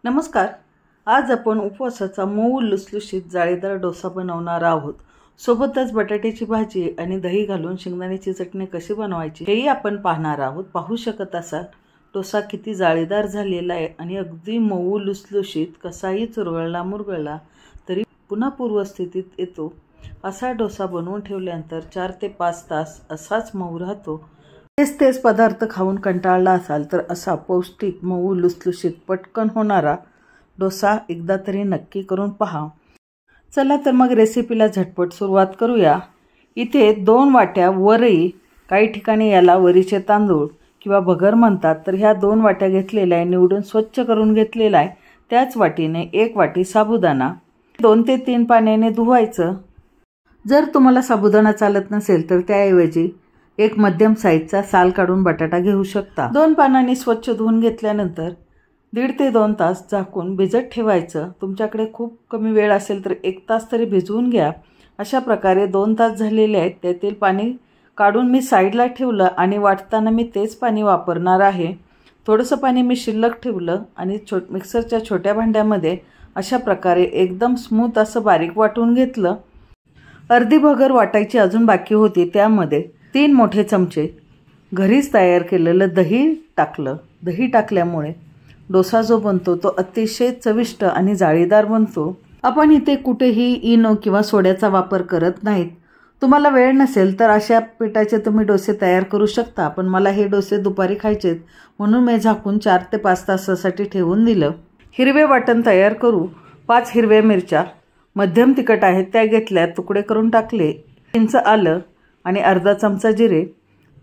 नमस्कार। आज आपण उपवासाचा मऊ लुसलुशीत जाळीदार डोसा बनवणार आहोत। सोबतच बटाट्याची भाजी आणि दही घालून शेंगदाण्याची चटणी कशी बनवायची हेही आपण पाहणार आहोत। पाहू शकत असाल डोसा किती जाळीदार झालेला आहे आणि अगदी मऊ लुसलुशीत, कसाही चुरगळला मुरगळला तरी पुन्हा पूर्वस्थितीत येतो असा डोसा बनवून ठेवल्यानंतर 4 ते 5 तास असाच मऊ राहतो। तेच पदार्थ खाऊन कंटाळला असाल तर असा पौष्टिक, मऊ लुसलुशीत, पटकन होणारा डोसा एकदा तरी नक्की करून पहा। चला तर मग रेसिपीला झटपट सुरुवात करूया। इथे 2 वाट्या वरई, काही ठिकाणी याला वरीचे तांदूळ किंवा भगर म्हणतात, तर ह्या 2 वाट्या घेतलेल्या आहे, निवडून स्वच्छ करून घेतलेला आहे। त्याच वाटीने 1 वाटी साबुदाणा 2 ते 3 पाण्याने धुवायचं। जर तुम्हाला साबुदाणा चालत नसेल तर त्याऐवजी एक मध्यम साईजचा साल काढून बटाटा घेऊ शकता। 2 पानांनी स्वच्छ धुवून घेतल्यानंतर 1.5 ते 2 तास झाकून भिजत ठेवायचं। तुमच्याकडे खूप कमी वेळ असेल तर 1 तास तरी भिजवून घ्या। अशा प्रकारे 2 तास झालेले आहेत। त्यातील पाणी काढून मी साईडला ठेवलं आणि वाटताना मी तेच पाणी वापरणार आहे। थोडंसं पाणी मी शिल्लक ठेवलं आणि मिक्सरच्या छोट्या भांड्यामध्ये अशा प्रकारे एकदम स्मूथ असं बारीक वाटून घेतलं। अर्धी भगर वाटायची अजून बाकी होती, त्यामध्ये 3 मोठे चमचे घरीच तयार केलेलं दही टाकलं। दही टाकल्यामुळे डोसा जो बनतो तो अतिशय चविष्ट आणि जाळीदार बनतो। आपण इथे कुठेही इनो किंवा सोड्याचा वापर करत नाहीत। तुम्हाला वेळ नसेल तर अशा पिठाचे तुम्ही डोसे तयार करू शकता, पण मला हे डोसे दुपारी खायचेत म्हणून मी झाकून 4 ते 5 तासासाठी ठेवून दिलं। हिरवे वाटण तयार करू। 5 हिरव्या मिरच्या मध्यम तिखट आहेत त्या घेतल्या, तुकडे करून टाकले। 1 इंच आलं आणि अर्धा चमचा जिरे,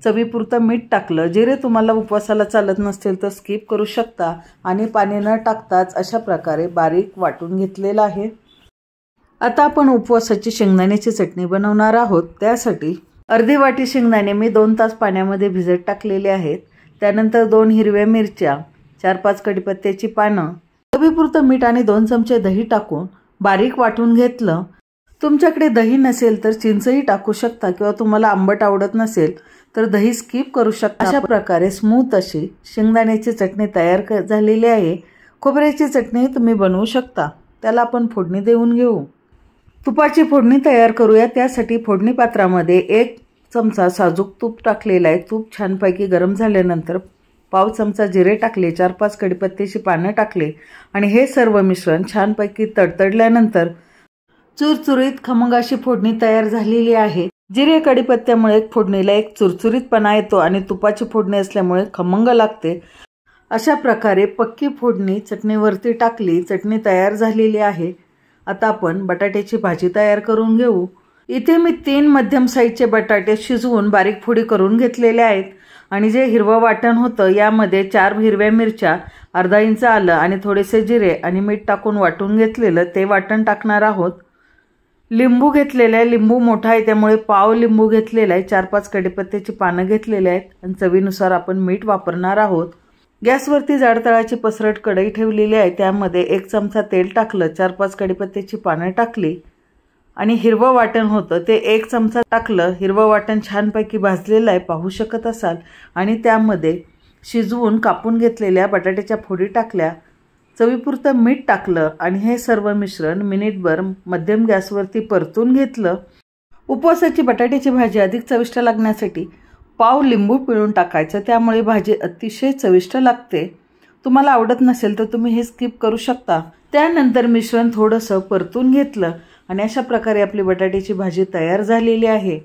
चवीपुरतं मीठ टाकलं। जिरे तुम्हाला उपवासाला चालत नसतील तर स्किप करू शकता आणि पाणी न टाकताच अशा प्रकारे बारीक वाटून घेतलेलं आहे। आता आपण उपवासाची शेंगदाण्याची चटणी बनवणार आहोत। त्यासाठी अर्धी वाटी शेंगदाणे मी 2 तास पाण्यामध्ये भिजत टाकलेले आहेत। त्यानंतर 2 हिरव्या मिरच्या, 4-5 कढीपत्त्याची पानं, चवीपुरतं मीठ आणि 2 चमचे दही टाकून बारीक वाटून घेतलं। तुमच्याकडे दही नसेल तर चिंचही टाकू शकता किंवा तुम्हाला आंबट आवडत नसेल तर दही स्किप करू शकता। अशा प्रकारे स्मूथ अशी शेंगदाण्याची चटणी तयार झालेली आहे। खोबऱ्याची चटणी तुम्ही बनवू शकता। त्याला आपण फोडणी देऊन घेऊ। तुपाची फोडणी तयार करूया। त्यासाठी फोडणी पात्रामध्ये 1 चमचा साजूक तूप टाकलेला आहे। तूप छानपैकी गरम झाल्यानंतर पाव चमचा जिरे टाकले, 4-5 कढीपत्त्याची पानं टाकले आणि हे सर्व मिश्रण छानपैकी तडतडल्यानंतर चुरचुरीत खमंग अशी फोडणी तयार झालेली आहे। जिरे कढीपत्त्यामुळे फोडणीला एक चुरचुरीतपणा येतो आणि तुपाची फोडणी असल्यामुळे खमंग लागते। अशा प्रकारे पक्की फोडणी चटणीवरती टाकली। चटणी तयार झालेली आहे। आता आपण बटाट्याची भाजी तयार करून घेऊ। इथे मी 3 मध्यम साईजचे बटाटे शिजवून बारीक फोडी करून घेतलेले आहेत आणि जे हिरवं वाटण होतं यामध्ये 4 हिरव्या मिरच्या, अर्धा इंच आलं आणि थोडेसे जिरे आणि मीठ टाकून वाटून घेतलेलं ते वाटण टाकणार आहोत। लिंबू घेतलेला आहे। लिंबू मोठा आहे त्यामुळे पाव लिंबू घेतलेला आहे। 4-5 कढीपत्त्याची पानं घेतलेली आहेत आणि चवीनुसार आपण मीठ वापरणार आहोत। गॅसवरती जाड तळाची पसरट कढई ठेवलेली आहे। त्यामध्ये 1 चमचा तेल टाकलं, 4-5 कढीपत्त्याची पानं टाकली आणि हिरवं वाटण होतं ते 1 चमचा टाकलं। हिरवं वाटण छानपैकी भाजलेलं आहे, पाहू शकत असाल, आणि त्यामध्ये शिजवून कापून घेतलेल्या बटाट्याच्या फोडी टाकल्या, चवीपुरतं मीठ टाकलं आणि हे सर्व मिश्रण मिनिटभर मध्यम गॅसवरती परतून घेतलं। उपवासाची बटाट्याची भाजी अधिक चविष्ट लागण्यासाठी पाव लिंबू पिळून टाकायचं, त्यामुळे भाजी अतिशय चविष्ट लागते। तुम्हाला आवडत नसेल तर तुम्ही हे स्किप करू शकता। त्यानंतर मिश्रण थोडंसं परतून घेतलं आणि अशा प्रकारे आपली बटाट्याची भाजी तयार झालेली आहे।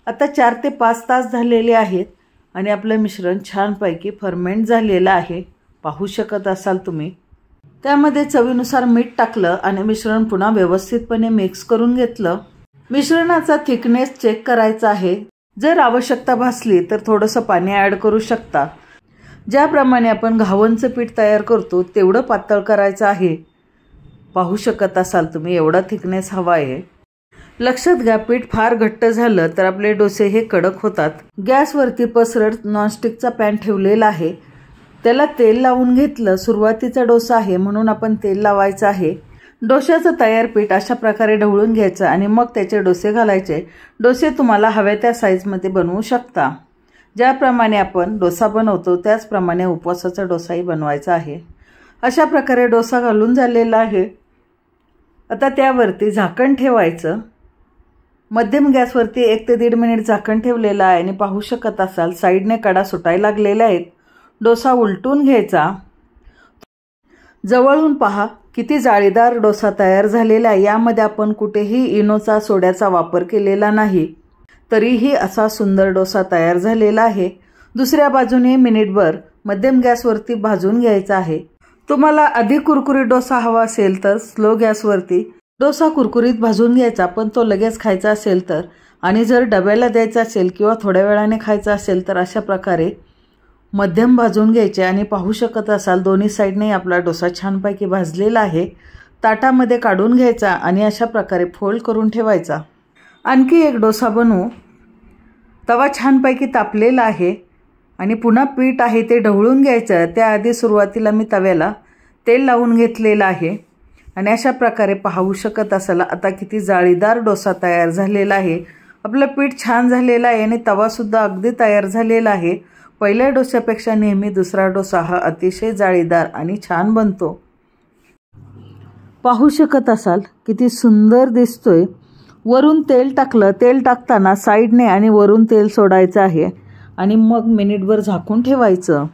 आता 4 ते 5 तास झालेले आहेत आणि आपलं मिश्रण छानपैकी फर्मेंट झालेलं आहे, पाहू शकत असाल तुम्ही। त्यामध्ये चवीनुसार मीठ टाकलं आणि मिश्रण पुन्हा व्यवस्थितपणे मिक्स करून घेतलं। मिश्रणाचा थिकनेस चेक करायचा आहे। जर आवश्यकता भासली तर थोडंसं पाणी ॲड करू शकता। ज्याप्रमाणे आपण घावणचं पीठ तयार करतो तेवढं पातळ करायचं आहे, पाहू शकत असाल तुम्ही, एवढा थिकनेस हवा आहे। लक्षात घ्या, पीठ फार घट्ट झालं तर आपले डोसे हे कडक होतात। गॅसवरती पसरट नॉनस्टिकचा पॅन ठेवलेला आहे, त्याला तेल लावून घेतलं। सुरुवातीचा डोसा आहे म्हणून आपण तेल लावायचं आहे। डोश्याचं तयार पीठ अशा प्रकारे ढवळून घ्यायचं आणि मग त्याचे डोसे घालायचे। डोसे तुम्हाला हव्या त्या साईजमध्ये बनवू शकता। ज्याप्रमाणे आपण डोसा बनवतो त्याचप्रमाणे उपवासाचा डोसाही बनवायचा आहे। अशा प्रकारे डोसा घालून झालेला आहे। आता त्यावरती झाकण ठेवायचं। मध्यम गॅसवरती 1 ते 1.5 मिनिट झाकण ठेवलेलं आहे आणि पाहू शकत असाल साईडने कडा सुटायला लागलेल्या आहेत। डोसा उलटून घ्यायचा। जवळून पहा किती जाळीदार डोसा तयार झालेला आहे। यामध्ये आपण कुठेही इनोचा सोड्याचा वापर केलेला नाही, तरीही असा सुंदर डोसा तयार झालेला आहे। दुसऱ्या बाजूने मिनिटभर मध्यम गॅसवरती भाजून घ्यायचा आहे। तुम्हाला अधिक कुरकुरीत डोसा हवा असेल तर स्लो गॅसवरती डोसा कुरकुरीत भाजून घ्यायचा, पण तो लगेच खायचा असेल तर आणि जर डब्याला द्यायचा असेल किंवा थोड्या वेळाने खायचा असेल तर अशा प्रकारे मध्यम भाजून घ्यायचे। आणि पाहू शकत असाल दोन्ही साईडने आपला डोसा छानपैकी भाजलेला आहे। ताटामध्ये काढून घ्यायचा आणि अशा प्रकारे फोल्ड करून ठेवायचा। आणखी एक डोसा बनवू। तवा छानपैकी तापलेला आहे आणि पुन्हा पीठ आहे ते ढवळून घ्यायचं। त्याआधी सुरुवातीला मी तव्याला तेल लावून घेतलेलं आहे आणि अशा प्रकारे पाहू शकत असाल आता किती जाळीदार डोसा तयार झालेला आहे। आपलं पीठ छान झालेलं आहे आणि तवासुद्धा अगदी तयार झालेला आहे। पहिल्या डोस्यापेक्षा नेहमी दुसरा डोसा हा अतिशय जाळीदार आणि छान बनतो। पाहू शकत असाल किती सुंदर दिसतोय। वरून तेल टाकलं, तेल टाकताना साईडने आणि वरून तेल सोडायचं आहे आणि मग मिनिटभर झाकून ठेवायचं।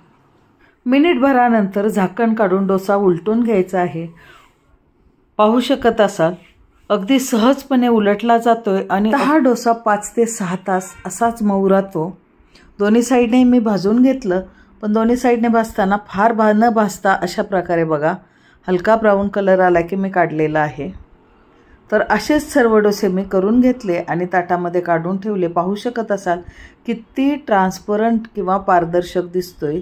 मिनिटभरानंतर झाकण काढून डोसा उलटून घ्यायचा आहे। पाहू शकत असाल अगदी सहजपणे उलटला जातोय आणि हा डोसा 5 ते 6 तास असाच मऊ राहतो। दोन्ही साईडने मी भाजून घेतलं, पण दोन्ही साईडने भाजताना फार न भाजता अशा प्रकारे बघा हलका ब्राऊन कलर आला की मी काढलेला आहे। तर असेच सर्व डोसे मी करून घेतले आणि ताटामध्ये काढून ठेवले। पाहू शकत असाल किती ट्रान्सपरंट किंवा पारदर्शक दिसतोय।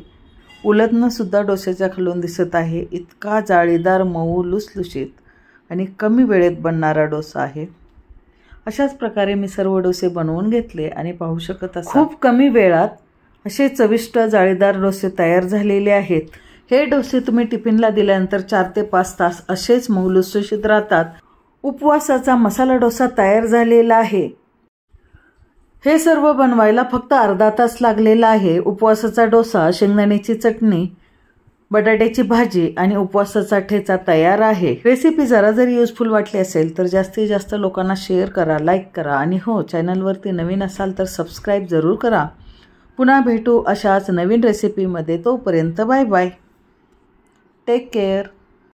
उलटणं सुद्धा डोस्याच्या खालून दिसत आहे। इतका जाळीदार मऊ लुसलुशीत आणि कमी वेळेत बनणारा डोसा आहे। अशाच प्रकारे मी सर्व डोसे बनवून घेतले आणि पाहू शकत असाल खूप कमी वेळात असे चविष्ट जाळीदार डोसे तयार झालेले आहेत। हे डोसे तुम्ही टिफिनला दिल्यानंतर 4 ते 5 तास असेच मऊ लुसलुशीत राहतात। उपवासाचा मसाला डोसा तयार झालेला आहे। हे सर्व बनवायला फक्त अर्धा तास लागलेला आहे। उपवासाचा डोसा, शेंगदाण्याची चटणी, बटाट्याची भाजी आणि उपवासाचा ठेचा तयार आहे। रेसिपी जरी युजफुल वाटली असेल तर जास्तीत जास्त लोकांना शेअर करा, लाईक करा आणि हो, चॅनलवरती नवीन असाल तर सबस्क्राईब जरूर करा। पुन्हा भेटू अशाच नवीन रेसिपीमध्ये। तोपर्यंत बाय बाय, टेक केअर।